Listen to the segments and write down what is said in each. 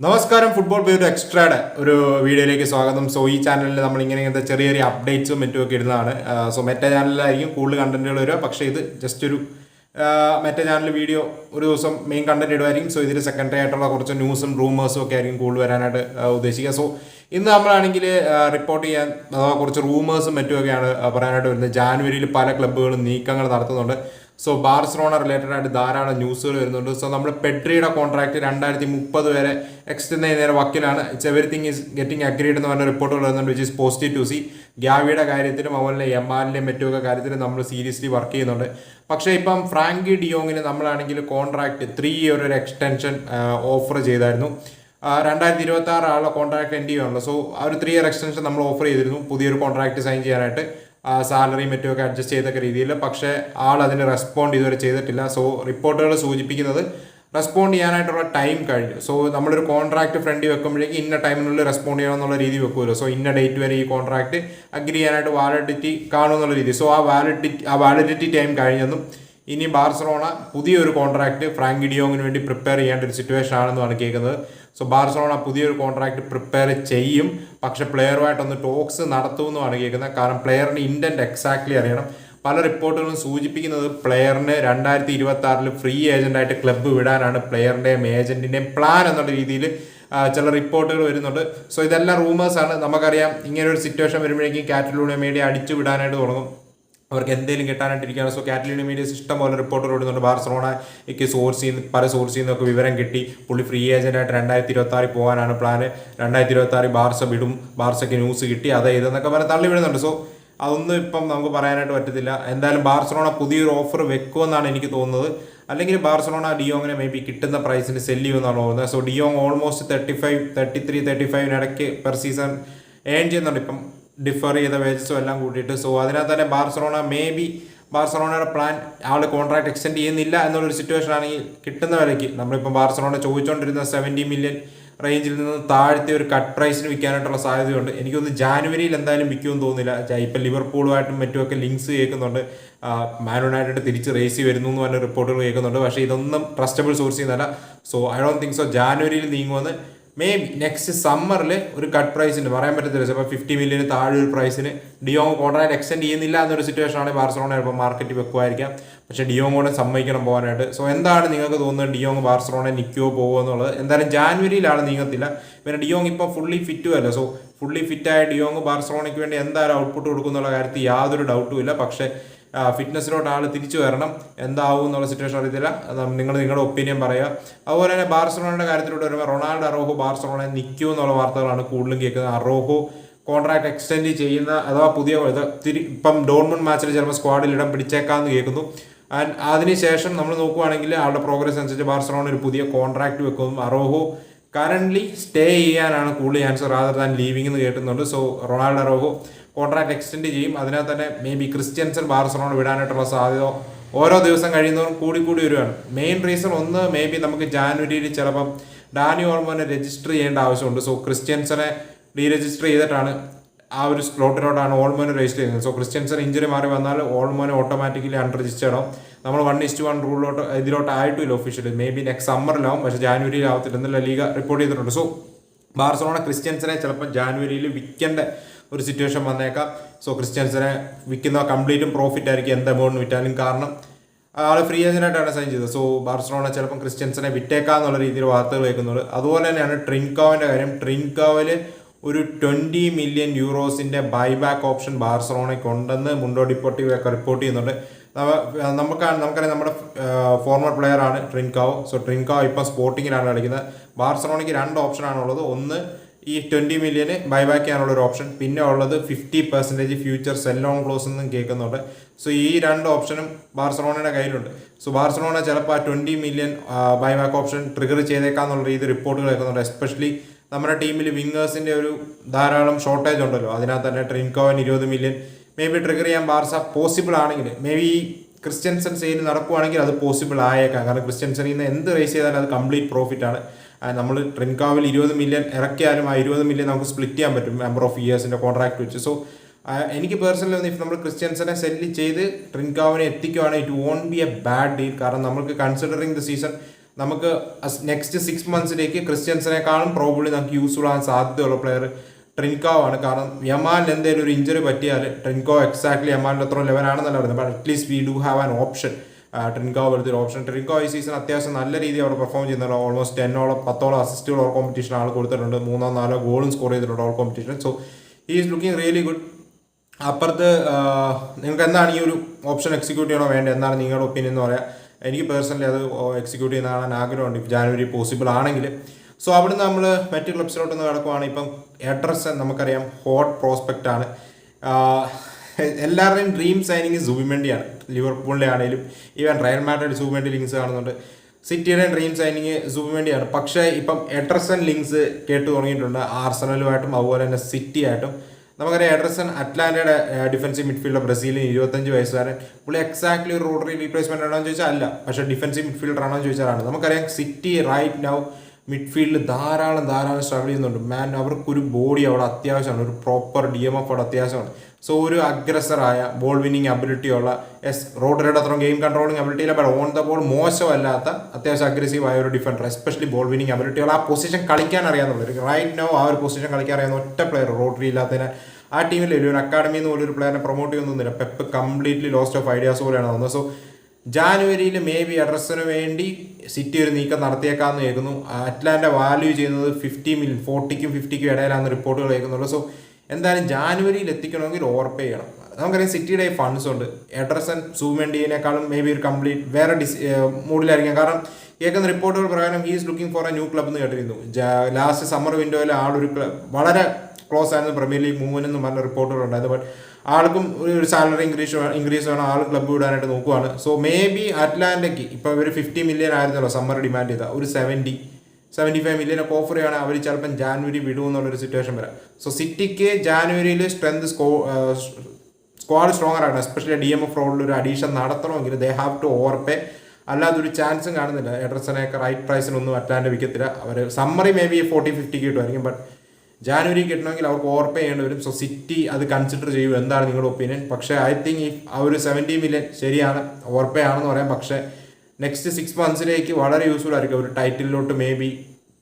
നമസ്കാരം, ഫുട്ബോൾ ഒരു എക്സ്ട്രായുടെ ഒരു വീഡിയോയിലേക്ക് സ്വാഗതം. സോ ഈ ചാനലിൽ നമ്മൾ ഇങ്ങനത്തെ ചെറിയ ചെറിയ അപ്ഡേറ്റ്സും മറ്റുമൊക്കെ ഇടുന്നതാണ്. സോ മറ്റേ ചാനലിലായിരിക്കും കൂടുതൽ കണ്ടന്റുകൾ വരിക, പക്ഷേ ഇത് ജസ്റ്റ് ഒരു മറ്റേ ചാനൽ വീഡിയോ ഒരു ദിവസം മെയിൻ കണ്ടന്റ് ഇടുമായിരിക്കും. സോ ഇതിൽ സെക്കൻഡറി ആയിട്ടുള്ള കുറച്ച് ന്യൂസും റൂമേഴ്സും ഒക്കെ ആയിരിക്കും കൂടുതൽ വരാനായിട്ട് ഉദ്ദേശിക്കുക. സോ ഇന്ന് നമ്മളാണെങ്കിൽ റിപ്പോർട്ട് ചെയ്യാൻ അഥവാ കുറച്ച് റൂമേഴ്സും മറ്റുമൊക്കെയാണ് പറയാനായിട്ട് വരുന്നത്. ജാനുവരിയിൽ പല ക്ലബ്ബുകളും നീക്കങ്ങൾ നടത്തുന്നുണ്ട്. സോ ബാർസലോണ റിലേറ്റഡ് ആയിട്ട് ധാരാളം ന്യൂസുകൾ വരുന്നുണ്ട്. സോ നമ്മൾ പെഡ്രിയുടെ കോൺട്രാക്ട് 2030 വരെ എക്സ്റ്റെൻഡ് ചെയ്യുന്നതിന് വക്കിലാണ്. It's everything is getting agreed എന്ന് പറഞ്ഞ റിപ്പോർട്ടുകൾ വരുന്നുണ്ട്, which is positive to see. ഗ്യാവിയുടെ കാര്യത്തിലും അതുപോലെ എംആറിൻ്റെയും മറ്റുമൊക്കെ കാര്യത്തിലും നമ്മൾ സീരിയസ്ലി വർക്ക് ചെയ്യുന്നുണ്ട്. പക്ഷേ ഇപ്പം ഫ്രാങ്കി ഡിയോങ്ങിന് നമ്മളാണെങ്കിൽ കോൺട്രാക്ട് 3 ഇയർ ഒരു എക്സ്റ്റൻഷൻ ഓഫർ ചെയ്തായിരുന്നു. 2026 ആളുടെ കോൺട്രാക്ട് എൻഡ് ചെയ്യുകയാണല്ലോ. സോ ആ ഒരു 3 ഇയർ എക്സ്റ്റൻഷൻ നമ്മൾ ഓഫർ ചെയ്തിരുന്നു, പുതിയൊരു കോൺട്രാക്ട് സൈൻ ചെയ്യാനായിട്ട്, സാലറി മറ്റുമൊക്കെ അഡ്ജസ്റ്റ് ചെയ്തൊക്കെ രീതിയിൽ. പക്ഷേ ആൾ അതിന് റെസ്പോണ്ട് ഇതുവരെ ചെയ്തിട്ടില്ല. സോ റിപ്പോർട്ടുകൾ സൂചിപ്പിക്കുന്നത് റെസ്പോണ്ട് ചെയ്യാനായിട്ടുള്ള ടൈം കഴിഞ്ഞു. സോ നമ്മളൊരു കോൺട്രാക്ട് ഫ്രണ്ടിൽ വെക്കുമ്പോഴേക്കും ഇന്ന ടൈമിനുള്ളിൽ റെസ്പോണ്ട് ചെയ്യണം എന്നുള്ള രീതി വെക്കുമല്ലോ. സോ ഇന്ന ഡേറ്റ് വരെ ഈ കോൺട്രാക്ട് അഗ്രി ചെയ്യാനായിട്ട് വാലിഡിറ്റി കാണുമെന്നുള്ള രീതി. സോ ആ വാലിഡിറ്റി ടൈം കഴിഞ്ഞെന്നും ഇനി ബാർസലോണ പുതിയൊരു കോൺട്രാക്ട് ഫ്രാങ്കി ഡിയോങ്ങിന് വേണ്ടി പ്രിപ്പയർ ചെയ്യേണ്ട ഒരു സിറ്റുവേഷൻ ആണെന്നാണ് കേൾക്കുന്നത്. സോ ബാർസലോണ പുതിയൊരു കോൺട്രാക്ട് പ്രിപ്പയർ ചെയ്യും, പക്ഷേ പ്ലെയറുമായിട്ടൊന്ന് ടോക്സ് നടത്തുമെന്നുമാണ് കേൾക്കുന്നത്. കാരണം പ്ലെയറിന് ഇൻറ്റൻറ്റ് എക്സാക്ട്ലി അറിയണം. പല റിപ്പോർട്ടുകളും സൂചിപ്പിക്കുന്നത് പ്ലെയറിന് 2026 ഫ്രീ ഏജന്റായിട്ട് ക്ലബ്ബ് വിടാനാണ് പ്ലെയറിൻ്റെയും ഏജന്റിൻ്റെയും പ്ലാൻ എന്നുള്ള രീതിയിൽ ചില റിപ്പോർട്ടുകൾ വരുന്നുണ്ട്. സോ ഇതെല്ലാം റൂമേഴ്സാണ്. നമുക്കറിയാം, ഇങ്ങനെ ഒരു സിറ്റുവേഷൻ വരുമ്പോഴേക്കും കാറ്റലോണിയ മീഡിയ അടിച്ചു വിടാനായിട്ട് തുടങ്ങും, അവർക്ക് എന്തെങ്കിലും കിട്ടാനായിട്ടിരിക്കുകയാണ്. സോ കാറ്റലോണിയ മീഡിയസ് ഇഷ്ടം പോലെ റിപ്പോർട്ടുകൾ ഇടുന്നുണ്ട്. ബാർസലോണയ്ക്ക് പല സോഴ്സിൽ നിന്നൊക്കെ വിവരം കിട്ടി, പുള്ളി ഫ്രീ ഏജന്റായിട്ട് 2026 പോകാനാണ് പ്ലാന്, 2026 ബാർസ വിടും, ബാർസയ്ക്ക് ന്യൂസ് കിട്ടി, അത് ഇതെന്നൊക്കെ പറഞ്ഞ് തള്ളി വിടുന്നുണ്ട്. സോ അതൊന്നും ഇപ്പം നമുക്ക് പറയാനായിട്ട് പറ്റത്തില്ല. എന്തായാലും ബാർസലോണ പുതിയൊരു ഓഫർ വെക്കുമെന്നാണ് എനിക്ക് തോന്നുന്നത്. അല്ലെങ്കിൽ ബാർസലോണ ഡിയോങ്ങിനെ മേ ബി കിട്ടുന്ന പ്രൈസിന് സെല്ല് ചെയ്യുമെന്നാണ് തോന്നുന്നത്. സോ ഡിയോങ് ഓൾമോസ്റ്റ് 35 ഇടയ്ക്ക് പെർ സീസൺ ഏൺ ചെയ്യുന്നുണ്ട്, ഇപ്പം ഡിഫർ ചെയ്ത വേജസും എല്ലാം കൂട്ടിയിട്ട്. സോ അതിനകത്ത് തന്നെ ബാർസലോണയുടെ പ്ലാൻ ആൾ കോൺട്രാക്ട് എക്സ്റ്റെൻഡ് ചെയ്യുന്നില്ല എന്നുള്ളൊരു സിറ്റുവേഷൻ ആണെങ്കിൽ കിട്ടുന്ന വിലയ്ക്ക് നമ്മളിപ്പം ബാർസലോണ ചോദിച്ചുകൊണ്ടിരുന്ന 70 മില്യൺ റേഞ്ചിൽ നിന്ന് താഴ്ത്തി ഒരു കട്ട് പ്രൈസിന് വിൽക്കാനായിട്ടുള്ള സാധ്യതയുണ്ട്. എനിക്കൊന്ന് ജാനുവരിയിൽ എന്തായാലും വിൽക്കുമെന്ന് തോന്നുന്നില്ല. ഇപ്പം ലിവർപൂളുമായിട്ടും മറ്റുമൊക്കെ ലിങ്ക്സ് കേൾക്കുന്നുണ്ട്, മാൻ യുണൈറ്റഡ് തിരിച്ച് റേസി വരുന്നു എന്ന് പറഞ്ഞ റിപ്പോർട്ടുകൾ കേൾക്കുന്നുണ്ട്. പക്ഷേ ഇതൊന്നും ട്രസ്റ്റബിൾ സോഴ്സ് ചെയ്യുന്നതല്ല. So I don't think so ജാനുവരിയിൽ നീങ്ങുമെന്ന്. മേ ബി നെക്സ്റ്റ് സമ്മറിൽ ഒരു കട്ട് പ്രൈസിന് പറയാൻ പറ്റത്തില്ല. ചിലപ്പോൾ 50 മില്യന് താഴെ ഒരു പ്രൈസിന് ഡിയോങ് കോൺട്രാക്ട് എക്സ്റ്റെൻഡ് ചെയ്യുന്നില്ല എന്നൊരു സിറ്റുവേഷൻ ആണ് ബാർസലോണ ചിലപ്പോൾ മാർക്കറ്റിൽ വെക്കുമായിരിക്കാം. പക്ഷേ ഡിയോങ് കൂടെ സമ്മതിക്കണം പോകാനായിട്ട്. സോ എന്താണ് നിങ്ങൾക്ക് തോന്നുന്നത്, ഡിയോങ് ബാർസലോണ നിൽക്കുമോ പോകുമോ എന്നുള്ളത്? എന്തായാലും ജാനുവരിയിലാണ് നീങ്ങത്തില്ല. പിന്നെ ഡിയോങ് ഇപ്പോൾ ഫുള്ളി ഫിറ്റും അല്ല. സോ ഫുള്ളി ഫിറ്റായ ഡിയോങ് ബാർസലോണയ്ക്ക് വേണ്ടി എന്തായാലും ഔട്ട്പുട്ട് കൊടുക്കുന്നുള്ള കാര്യത്തിൽ യാതൊരു ഡൗട്ടും ഇല്ല. പക്ഷേ ഫിറ്റ്നസ്സിലോട്ട് ആൾ തിരിച്ചു വരണം, എന്താവും എന്നുള്ള സിറ്റുവേഷൻ അറിയത്തില്ല. നിങ്ങളുടെ ഒപ്പീനിയൻ പറയുക. അതുപോലെ തന്നെ ബാർസലോണയുടെ കാര്യത്തിലോട്ട് വരുമ്പോൾ റൊണാൾഡോ അറോഹോ ബാർസലോണ നിൽക്കൂ എന്നുള്ള വാർത്തകളാണ് കൂടുതലും കേൾക്കുന്നത്. അറോഹോ കോൺട്രാക്ട് എക്സ്റ്റെൻഡ് ചെയ്യുന്ന അഥവാ പുതിയ ഇപ്പം ഡോർട്ട്മുണ്ട് മാച്ചിൽ ചിലപ്പോൾ സ്ക്വാഡിൽ ഇടം പിടിച്ചേക്കാമെന്ന് കേൾക്കുന്നു. ആൻഡ് അതിനുശേഷം നമ്മൾ നോക്കുവാണെങ്കിൽ ആളുടെ പ്രോഗ്രസ് അനുസരിച്ച് ബാർസലോണ ഒരു പുതിയ കോൺട്രാക്ട് വെക്കും. അറോഹോ കറൻ്റ്ലി സ്റ്റേ ചെയ്യാനാണ് കൂടുതൽ ചാൻസ് റാദർ ദാൻ ലീവിംഗ് എന്ന് കേൾക്കുന്നുണ്ട്. So Ronaldo Araujo contract extend ചെയ്യും. അതിനകത്ത് തന്നെ മേ ബി ക്രിസ്ത്യൻസൺ ബാർസലോണ വിടാനായിട്ടുള്ള സാധ്യത ഓരോ ദിവസം കഴിയുന്നവരും കൂടി വരുവാണ്. മെയിൻ റീസൺ ഒന്ന്, മേ ബി നമുക്ക് ജാനുവരിയിൽ ചിലപ്പം ഡാനി ഓൾമോനെ രജിസ്റ്റർ ചെയ്യേണ്ട ആവശ്യമുണ്ട്. സോ ക്രിസ്ത്യൻസനെ ഡീരജിസ്റ്റർ ചെയ്തിട്ടാണ് ആ ഒരു സ്ലോട്ടിലോട്ടാണ് ഓൾമോനെ രജിസ്റ്റർ ചെയ്യുന്നത്. സോ ക്രിസ്ത്യൻസൺ ഇഞ്ചുറി മാറി വന്നാൽ ഓൾമോനെ ഓട്ടോമാറ്റിക്കലി അൺരജിസ്റ്റേർഡ് ആവും. നമ്മൾ 1:1 റൂളിലോട്ട് ഇതിലോട്ട് ആയിട്ടില്ല ഒഫീഷ്യലി. മേ ബി നെക്സ്റ്റ് സമ്മറിലാവും, പക്ഷേ ജാനുവരിയിൽ ആവത്തില്ലെന്നുള്ള ലീഗ റിപ്പോർട്ട് ചെയ്തിട്ടുണ്ട്. സോ ബാർസലോണ ക്രിസ്ത്യൻസനെ ചിലപ്പോൾ ജാനുവരിയിൽ വിൽക്കേണ്ട ഒരു സിറ്റുവേഷൻ വന്നേക്കാം. സോ ക്രിസ്ത്യൻസിനെ വിൽക്കുന്ന കംപ്ലീറ്റും പ്രോഫിറ്റ് ആയിരിക്കും എന്ത് എമൗണ്ട് വിറ്റാലും. കാരണം ആൾ ഫ്രീ ഏജന്റായിട്ടാണ് സൈൻ ചെയ്തത്. സോ ബാർസലോണ ചിലപ്പം ക്രിസ്ത്യൻസിനെ വിറ്റേക്കാന്നുള്ള രീതിയിൽ വാർത്തകൾ കേൾക്കുന്നത്. അതുപോലെ തന്നെയാണ് ട്രിൻകാവിൻ്റെ കാര്യം. ട്രിൻകാവിൽ ഒരു 20 മില്യൺ യൂറോസിൻ്റെ ബൈബാക്ക് ഓപ്ഷൻ ബാർസലോണയ്ക്ക് ഉണ്ടെന്ന് മുണ്ടോ ഡിപ്പോർട്ടീവ് ഒക്കെ റിപ്പോർട്ട് ചെയ്യുന്നുണ്ട്. നമുക്കറിയാം, നമ്മുടെ ഫോർമർ പ്ലെയർ ആണ് ട്രിൻകാവ്. സോ ട്രിൻകാവ് ഇപ്പം സ്പോർട്ടിങ്ങിലാണ് കളിക്കുന്നത്. ബാർസലോണയ്ക്ക് 2 ഓപ്ഷനാണുള്ളത്. ഒന്ന്, ഈ 20 മില്യന് ബൈബാക്ക് ചെയ്യാനുള്ള ഒരു ഓപ്ഷൻ, പിന്നെ ഉള്ളത് 50% ഫ്യൂച്ചർ സെൽ ഓൺ ക്ലോസ് എന്നും കേൾക്കുന്നുണ്ട്. സോ ഈ 2 ഓപ്ഷനും ബാർസലോണയുടെ കയ്യിലുണ്ട്. സോ ബാർസലോണ ചിലപ്പോൾ ആ 20 മില്യൺ ബൈബാക്ക് ഓപ്ഷൻ ട്രിഗർ ചെയ്തേക്കാന്നുള്ള രീതി റിപ്പോർട്ടുകൾ കേൾക്കുന്നുണ്ട്. എസ്പെഷ്യലി നമ്മുടെ ടീമിൽ വിങ്ങേഴ്സിൻ്റെ ഒരു ധാരാളം ഷോർട്ടേജ് ഉണ്ടല്ലോ. അതിനകത്ത് തന്നെ ട്രിൻകോവൻ 20 മില്യൺ മേ ബി ട്രിഗർ ചെയ്യാൻ ബാർസ പോസിബിൾ ആണെങ്കിൽ, മേ ബി ഈ ക്രിസ്ത്യൻസൺ സെയിൽ നടക്കുവാണെങ്കിൽ അത് പോസിബിൾ ആയേക്കാം. കാരണം ക്രിസ്ത്യൻസണിൽ നിന്ന് എന്ത് റേസ് ചെയ്താലും അത് കംപ്ലീറ്റ് പ്രോഫിറ്റ് ആണ്. നമ്മൾ ട്രിൻകാവിൽ 20 മില്യൺ ഇറക്കിയാലും ആ 20 മില്യൺ നമുക്ക് സ്പ്ലിറ്റ് ചെയ്യാൻ പറ്റും നമ്പർ ഓഫ് ഇയേഴ്സിൻ്റെ കോൺട്രാക്ട് വെച്ച്. സോ എനിക്ക് പേഴ്സണലി ഒന്ന്, ഇഫ് നമ്മൾ ക്രിസ്ത്യൻസിനെ സെല്ല് ചെയ്ത് ട്രിൻകാവിനെ എത്തിക്കുകയാണെങ്കിൽ it won't be a bad deal. കാരണം നമുക്ക് കൺസിഡറിങ് ദ സീസൺ നമുക്ക് നെക്സ്റ്റ് 6 മന്ത്സിലേക്ക് ക്രിസ്ത്യൻസിനെക്കാളും പ്രോബബ്ലി നമുക്ക് യൂസ്ഫുൾ ആകാൻ സാധ്യതയുള്ള പ്ലെയർ ട്രിൻകോ ആണ്. കാരണം യമാലിന് എന്തെങ്കിലും ഒരു ഇഞ്ചറി പറ്റിയാൽ ട്രിൻകോ എക്സാക്ട്ലി യമാലിൻ്റെ അത്ര ലെവലാണെന്നല്ല പറയുന്നത്, but at least we do have an option. Trinco പോലത്തെ ഒരു ഓപ്ഷൻ. ട്രിൻകോ ഈ സീസൺ അത്യാവശ്യം നല്ല രീതിയിൽ അവിടെ പെർഫോം ചെയ്യുന്നുണ്ട്. ഓൾമോസ്റ്റ് 10-10 അസിസ്റ്റുകൾ ഓൾ കോമ്പറ്റീഷൻ ആൾ കൊടുത്തിട്ടുണ്ട്, 3-4 ഗോളും സ്കോർ ചെയ്തിട്ടുണ്ട് all competition. So he is looking really good. അപ്പുറത്ത് നിങ്ങൾക്ക് എന്താണ് ഈ ഒരു ഓപ്ഷൻ എക്സിക്യൂട്ട് ചെയ്യണോ വേണ്ടത്, എന്താണ് നിങ്ങളുടെ ഒപ്പീനിയൻ എന്ന് പറയാം. എനിക്ക് പേഴ്സണലി അത് എക്സിക്യൂട്ട് ചെയ്യുന്ന കാണാൻ ആഗ്രഹമുണ്ട് ഇഫ് ജാനുവരി പോസിബിൾ ആണെങ്കിൽ. സോ അവിടുന്ന് നമ്മൾ മറ്റ് ക്ലബ്സിലോട്ടൊന്ന് കിടക്കുവാണ്. ഇപ്പം എഡർസൺ നമുക്കറിയാം ഹോട്ട് പ്രോസ്പെക്റ്റ് ആണ്. എല്ലാവരുടെയും ഡ്രീം സൈനിങ് സുബിമെൻഡിയാണ്. ലിവർപൂളിൻ്റെ ആണെങ്കിലും even Real Madrid Zubimendi links കാണുന്നുണ്ട്. സിറ്റിയുടെ ഡ്രീം സൈനിങ് സുബിമെൻഡിയാണ്. പക്ഷേ ഇപ്പം എഡർസൺ ലിങ്ക്സ് കേട്ട് തുടങ്ങിയിട്ടുണ്ട് ആർസണലുമായിട്ടും അതുപോലെ തന്നെ സിറ്റി ആയിട്ടും. നമുക്കറിയാം എഡർസൺ അറ്റ്ലാന്റയുടെ ഡിഫൻസീവ് മിഡ്ഫീൽഡർ, ബ്രസീലിന് 25 വയസ്സുകാരൻ. പുള്ളി എക്സാക്ട്ലി ഒരു റോട്ടറി റീപ്ലേസ്മെന്റ് ആണോ എന്ന് ചോദിച്ചാൽ അല്ല, പക്ഷേ ഡിഫൻസീവ് മിഡ്ഫീൽഡർ ആണോ എന്ന് ചോദിച്ചാലാണ്. നമുക്കറിയാം സിറ്റി റൈറ്റ് നൗ മിഡ്ഫീൽഡിൽ ധാരാളം സ്ട്രഗിൾ ചെയ്യുന്നുണ്ട്. മാൻ അവർക്കൊരു ബോഡി അവിടെ അത്യാവശ്യമാണ്, ഒരു പ്രോപ്പർ DMF അവിടെ അത്യാവശ്യമാണ്. സോ ഒരു അഗ്രസറായ ബോൾ വിന്നിങ് അബിലിറ്റി ഉള്ള റോഡറുടെ അത്രയും ഗെയിം കൺട്രോളിങ് അബിലിറ്റി ഇല്ല, ബട്ട് ഓൺ ദ ബോൾ മോശമല്ലാത്ത അത്യാവശ്യം അഗ്രസീവ് ആയ ഒരു defender, especially ball winning ability ഉള്ള ആ പൊസിഷൻ കളിക്കാൻ അറിയാവുന്നുള്ളൂ. റൈറ്റ് നോ ആ ഒരു പൊസിഷൻ കളിക്കാൻ അറിയാവുന്ന ഒറ്റ പ്ലെയർ റോഡറി ഇല്ലാത്തതിന് ആ ടീമിൽ ഒരു അക്കാഡമിയിൽ നിന്ന് ഒരു പ്ലെയറിനെ പ്രൊമോട്ട് ചെയ്യുന്നൊന്നുമില്ല. Pep completely lost of ideas പോലെയാണ് വന്നത്. സോ ജാനുവരിയിൽ മേ ബി എഡർസന് വേണ്ടി സിറ്റി ഒരു നീക്കം നടത്തിയേക്കാമെന്ന് കേൾക്കുന്നു. അറ്റ്ലാന്റ വാല്യൂ ചെയ്യുന്നത് 50 മില്യൺ, 40ക്കും 50ക്കും ഇടയിലാണെന്ന് റിപ്പോർട്ടുകൾ കേൾക്കുന്നുള്ളൂ. സോ എന്തായാലും ജാനുവരിയിൽ എത്തിക്കണമെങ്കിൽ ഓവർ പേ ചെയ്യണം. നമുക്കറിയാം സിറ്റിയുടെ ഫണ്ട്സ് ഉണ്ട്. എഡർസൺ സൂമെൻഡിയേക്കാളും മേ ബി ഒരു കംപ്ലീറ്റ് വേറെ മൂഡിലായിരിക്കാം. കാരണം കേൾക്കുന്ന റിപ്പോർട്ടുകൾ പ്രകാരം he is looking for A new club എന്ന് കേട്ടിരുന്നു. ലാസ്റ്റ് സമ്മർ വിൻഡോയിൽ ആളൊരു വളരെ ക്ലോസ് ആയിരുന്നു പ്രീമിയർ ലീഗ് മൂവിന് എന്ന് പറഞ്ഞ റിപ്പോർട്ടുകൾ ഉണ്ടായത്. ബട്ട് ആൾക്കും ഒരു സാലറി ഇൻക്രീസ് വേണം, ആൾ ക്ലബ്ബ് വിടാനായിട്ട് നോക്കുവാണ്. സോ മേ ബി അറ്റ്ലാന്റയ്ക്ക് ഇപ്പോൾ ഒരു 50 മില്യൺ ആയിരുന്നല്ലോ സമ്മർ ഡിമാൻഡ് ചെയ്ത, ഒരു 75 മില്യനൊക്കെ ഓഫർ ചെയ്യണം. അവർ ചിലപ്പം ജാനുവരി വിടുമെന്നുള്ളൊരു സിറ്റുവേഷൻ വരാം. സോ സിറ്റിക്ക് ജാനുവരിയിൽ സ്ട്രെങ്ത് സ്ക്വാഡ് സ്ട്രോങ്ങർ ആണ്, എസ്പെഷ്യലി DMF റോഡിൽ ഒരു അഡീഷൻ നടത്തണമെങ്കിൽ they have to over pay. അല്ലാതൊരു ചാൻസും കാണുന്നില്ല. എഡർസനെയൊക്കെ റൈറ്റ് പ്രൈസിനൊന്നും അറ്റ്ലാന്റ വിൽക്കത്തില്ല. അവർ സമ്മറി മേ ബി 40-50 കിട്ടുമായിരിക്കും, ബട്ട് ജാനുവരി കിട്ടണമെങ്കിൽ അവർക്ക് ഓവർ പേ ചെയ്യേണ്ടി വരും. സോ സിറ്റി അത് കൺസിഡർ ചെയ്യും. എന്താണ് നിങ്ങളുടെ ഒപ്പീനിയൻ? പക്ഷേ ഐ തിങ്ക് ഈ ആ ഒരു 70 മില്യൺ ശരിയാണ്, ഓവർ പേ ആണെന്ന് പറയാം. പക്ഷേ നെക്സ്റ്റ് 6 മന്ത്സിലേക്ക് വളരെ യൂസ്ഫുൾ ആയിരിക്കും. ഒരു ടൈറ്റിലോട്ട് മേ ബി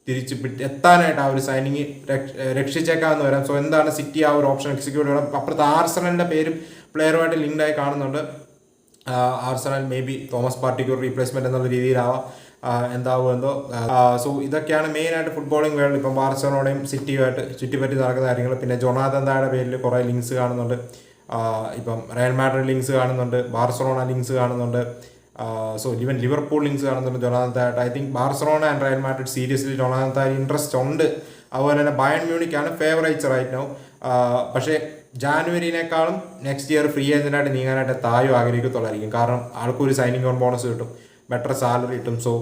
തിരിച്ച് എത്താനായിട്ട് ആ ഒരു സൈനിങ് രക്ഷിച്ചേക്കാമെന്ന് വരാം. സോ എന്താണ് സിറ്റി ആ ഒരു ഓപ്ഷൻ എക്സിക്യൂട്ട് ചെയ്യണം. അപ്പുറത്ത് ആർസണലിൻ്റെ പേരും പ്ലെയറുമായിട്ട് ലിങ്ക്ഡായി കാണുന്നുണ്ട്. ആർസണൽ മേ ബി തോമസ് പാർട്ടിക്ക് ഒരു റീപ്ലേസ്മെന്റ് എന്നുള്ള രീതിയിലാവാം, എന്താവുമെന്തോ. സോ ഇതൊക്കെയാണ് മെയിനായിട്ട് ഫുട്ബോളിംഗ് വേൾഡ് ഇപ്പം ബാർസലോണയും സിറ്റിയുമായിട്ട് ചുറ്റിപ്പറ്റി നടക്കുന്ന കാര്യങ്ങൾ. പിന്നെ ജൊണാഥൻ തായുടെ പേരിൽ കുറേ ലിങ്ക്സ് കാണുന്നുണ്ട്. ഇപ്പം റയൽ മാഡ്രിഡ് ലിങ്ക്സ് കാണുന്നുണ്ട്, ബാർസലോണ ലിങ്ക്സ് കാണുന്നുണ്ട്, സോ ഈവൻ ലിവർപൂൾ ലിങ്ക്സ് കാണുന്നുണ്ട് ജൊണാഥൻ തായിട്ട്. I think Barcelona and Real Madrid seriously Jonathan തായി ഇൻട്രസ്റ്റ് ഉണ്ട്. അതുപോലെ തന്നെ ബയൺ മ്യൂണിക്കാണ് ഫേവറേറ്റ്സ് റൈറ്റ് നൗ. പക്ഷേ ജാനുവരിനേക്കാളും നെക്സ്റ്റ് ഇയർ ഫ്രീ ഏജന്റായിട്ട് നീങ്ങാനായിട്ട് തായോ ആഗ്രഹിക്കത്തുള്ളായിരിക്കും. കാരണം ആൾക്കൊരു സൈനിങ് ഓൺ ബോണസ് കിട്ടും, ബെറ്റർ സാലറി കിട്ടും. സോ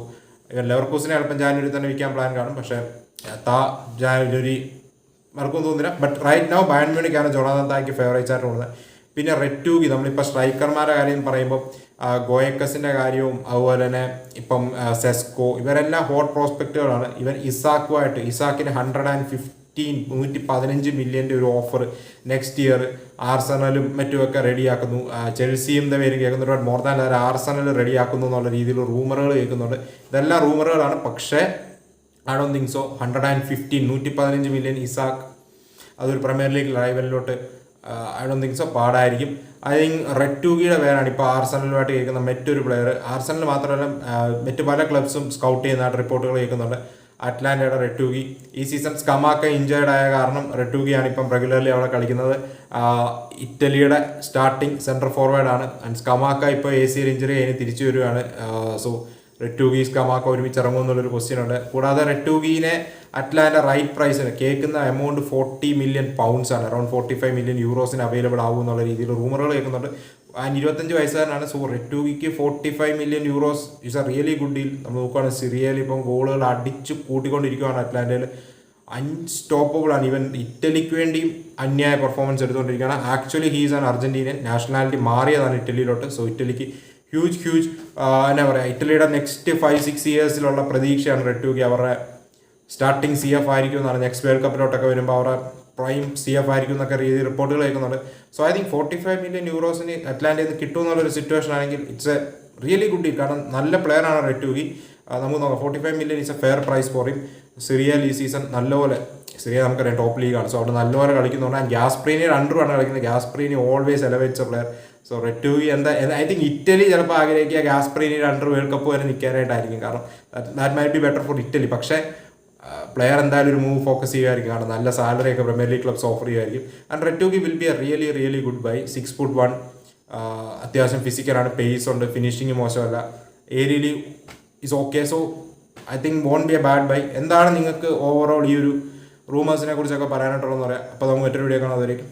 ലെവർകൂസിനെ എളുപ്പം ജാനുവരി തന്നെ വിൽക്കാൻ പ്ലാൻ കാണും. പക്ഷേ ജാനുവരി മറക്കും തോന്നുന്നില്ല. ബട്ട് റൈറ്റ് നൗ ബയൺ മ്യൂണിക്കാണ് ജൊണാഥൻ തായ്ക്ക് ഫേവറേറ്റ്സ് ആയിട്ട് കൊടുക്കുന്നത്. പിന്നെ റെറ്റൂഗി, നമ്മളിപ്പോൾ സ്ട്രൈക്കർമാരുടെ കാര്യം പറയുമ്പോൾ ഗോയക്കസിൻ്റെ കാര്യവും അതുപോലെ തന്നെ ഇപ്പം സെസ്കോ, ഇവരെല്ലാം ഹോട്ട് പ്രോസ്പെക്റ്റുകളാണ്. ഇവൻ ഇസാക്കിന് 115 മില്യൻ്റെ ഒരു ഓഫർ നെക്സ്റ്റ് ഇയർ ആർസണലും മറ്റുമൊക്കെ റെഡിയാക്കുന്നു. ചെൽസിയും പേര് കേൾക്കുന്നുണ്ട്. മോർ ദാൻ ആർസണൽ റെഡിയാക്കുന്നു എന്നുള്ള രീതിയിൽ റൂമറുകൾ കേൾക്കുന്നുണ്ട്. ഇതെല്ലാം റൂമറുകളാണ്. പക്ഷേ I don't think so. 115 million Isak അതൊരു പ്രീമിയർ ലീഗ് റൈവലിലോട്ട് ഐ ഡോണ്ട് തിങ്ക് സോ, പാടായിരിക്കും. ഐ തിങ്ക് റെറ്റൂഗിയുടെ പേരാണ് ഇപ്പോൾ ആർസണലുമായിട്ട് കേൾക്കുന്ന മറ്റൊരു പ്ലെയർ. ആർസണൽ മാത്രമല്ല മറ്റ് പല ക്ലബ്സും സ്കൗട്ട് ചെയ്യുന്നതായിട്ട് റിപ്പോർട്ടുകൾ കേൾക്കുന്നുണ്ട്. അറ്റ്ലാന്റയുടെ റെറ്റൂഗി ഈ സീസൺ സ്കമാക്ക ഇഞ്ചേർഡ് ആയ കാരണം റെറ്റൂഗിയാണ് ഇപ്പം റെഗുലർലി അവിടെ കളിക്കുന്നത്. ഇറ്റലിയുടെ സ്റ്റാർട്ടിങ് സെൻട്രൽ ഫോർവേഡാണ്. ആൻഡ് സ്കമാക്ക ഇപ്പോൾ ACL ഇഞ്ചറി കഴിഞ്ഞ് തിരിച്ചു വരികയാണ്. സോ റെറ്റൂഗി സ്കമാക്ക ഒരുമിച്ച് ഇറങ്ങുമെന്നുള്ളൊരു ക്വസ്റ്റ്യൻ ഉണ്ട്. കൂടാതെ റെറ്റൂഗിനെ അറ്റ്ലാന്റ റൈറ്റ് പ്രൈസിന് കേൾക്കുന്ന എമൗണ്ട് 40 മില്യൺ പൗണ്ട്സ് ആണ്, അറൌണ്ട് 45 മില്യൺ യൂറോസിന് അവൈലബിൾ ആവും എന്നുള്ള രീതിയിൽ റൂമറുകൾ കേൾക്കുന്നുണ്ട്. 25 വയസ്സുകാരനാണ്. സോ റെറ്റൂഗിക്ക് 45 million euros is a really good deal. നമ്മൾ നോക്കുകയാണ് സിറിയയിൽ ഇപ്പം ഗോളുകൾ അടിച്ച് കൂട്ടിക്കൊണ്ടിരിക്കുകയാണ് അറ്റ്ലാന്റയിൽ. അൺസ്റ്റോപ്പബിൾ ആണ്. ഈവൻ ഇറ്റലിക്ക് വേണ്ടിയും അന്യായ പെർഫോമൻസ് എടുത്തുകൊണ്ടിരിക്കുകയാണ്. Actually he's an Argentinian, nationality മാറിയതാണ് ഇറ്റലിയിലോട്ട്. സോ ഇറ്റലിക്ക് ഹ്യൂജ് എന്നാ പറയുക, ഇറ്റലിയുടെ നെക്സ്റ്റ് 5-6 ഇയേഴ്സിലുള്ള പ്രതീക്ഷയാണ് റെറ്റൂഗി. അവരുടെ സ്റ്റാർട്ടിങ് CF ആയിരിക്കും എന്നാണ്. നെക്സ്റ്റ് വേൾഡ് കപ്പിലോട്ടൊക്കെ വരുമ്പോൾ അവരുടെ പ്രൈം CF ആയിരിക്കും എന്നൊക്കെ രീതിയിൽ റിപ്പോർട്ടുകൾ കേൾക്കുന്നുണ്ട്. സോ ഐ തിങ്ക് 45 മില്യൺ യൂറോസിന് അറ്റ്ലാന്റയിൽ നിന്ന് കിട്ടുമെന്നുള്ളൊരു സിറ്റുവേഷൻ ആണെങ്കിൽ it's a really good deal. കാരണം നല്ല പ്ലെയറാണ് റെറ്റൂഗി. നമുക്ക് നോക്കാം. 45 million is a fair price for him. സിറിയൽ ഈ സീസൺ നല്ലപോലെ, സിറിയ നമുക്കറിയാം ടോപ്പ് ലീഗാണ്. സോ അവിടെ നല്ലപോലെ കളിക്കുന്നുണ്ട്. ഗ്യാസ്പ്രീനിയുടെ അണ്ടറുമാണ് കളിക്കുന്നത്. Gasperini always elevates a player. So Retegui I think Italy ചിലപ്പോൾ ആഗ്രഹിക്കുക ഗ്യാസ്പ്രീനിയുടെ അണ്ടർ വേൾഡ് കപ്പ് വരെ നിൽക്കാനായിട്ടായിരിക്കും. കാരണം that might be better for Italy. പക്ഷേ പ്ലെയർ എന്തായാലും ഒരു മൂവ് ഫോക്കസ് ചെയ്യുമായിരിക്കും. കാരണം നല്ല സാലറി ഒക്കെ പ്രീമിയർ ലീഗ് ക്ലബ്സ് ഓഫർ ചെയ്യുമായിരിക്കും. And Retegui will be a really good buy. 6'1", അത്യാവശ്യം ഫിസിക്കലാണ്, പേസ് ഉണ്ട്, ഫിനിഷിങ് മോശമല്ല, aerially is okay. So I think won't be a bad buy. എന്താണ് നിങ്ങൾക്ക് ഓവറോൾ ഈ ഒരു റൂമേഴ്സിനെ കുറിച്ചൊക്കെ പറയാനായിട്ടുള്ളതെന്ന് പറയാം. അപ്പോൾ നമുക്ക് മറ്റൊരു വീഡിയോ കാണാം. അതുവരേക്കും